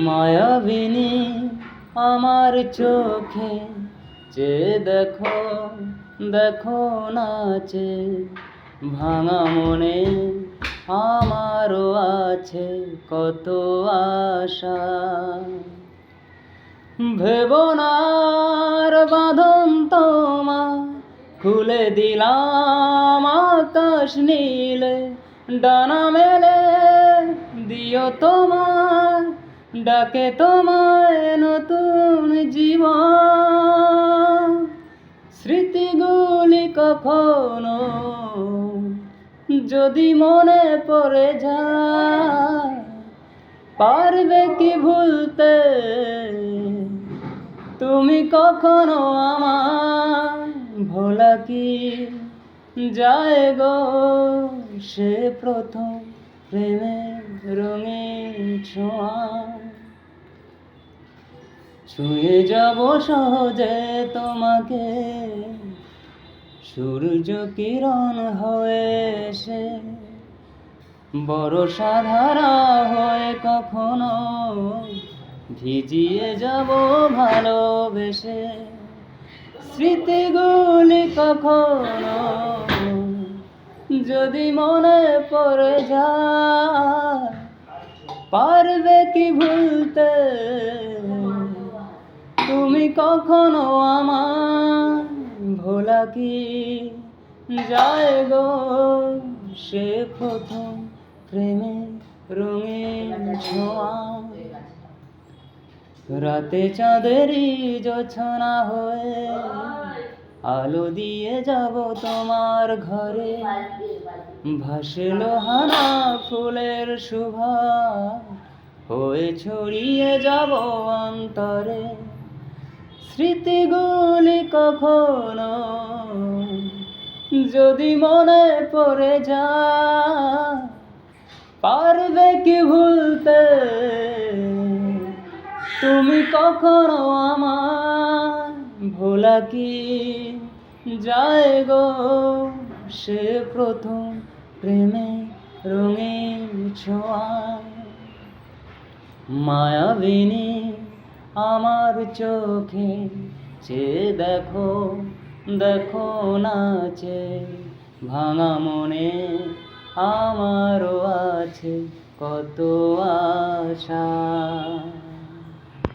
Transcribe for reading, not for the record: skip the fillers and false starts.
মায়াবিনী আমার চোখে চেয়ে দেখো, দেখো নাচে ভাঙা মনে আমারও আছে কত আশা। ভেবনার বাঁধন তোমার খুলে দিলাম আকাশ নীলে, ডানা মেলে দিও তোমার ডাকে তোমায় নতুন জীবন। স্মৃতিগুলি কখনো যদি মনে পড়ে যায়, পারবে কি ভুলতে তুমি কখনো আমার? ভোলা কি যায় গো সে প্রথম প্রেমের রঙিন ছোঁয়া। ছুঁয়ে যাব সহজে তোমাকে সূর্য কিরণ হয়ে এসে, বর্ষা ধারা হয়ে কখনো ভিজিয়ে যাব ভালোবেসে। স্মৃতিগুলি কখনো যদি মনে পড়ে যায়, পারবে কি ভুলতে তুমি কখনো আমার? ভোলা কি যায় গো সে প্রথম প্রেমের রঙিন ছোঁয়া। রাতে চাঁদেরই জোছনা হয়ে আলো দিয়ে যাব তোমার ঘরে, ভাসে লোহানা ফুলের সুবাস হয়ে ছড়িয়ে যাব অন্তরে। স্মৃতিগুলি কখনো যদি মনে পড়ে যায়, পারবে কি ভুলতে তুমি কখনো আমার? ভোলা কি যায় গো সে প্রথম প্রেমের রঙিন ছোঁয়া। মায়াবিনী আমার চোখে চেয়ে দেখো, দেখো নাচে ভাঙা মনে আমারও আছে কত আশা।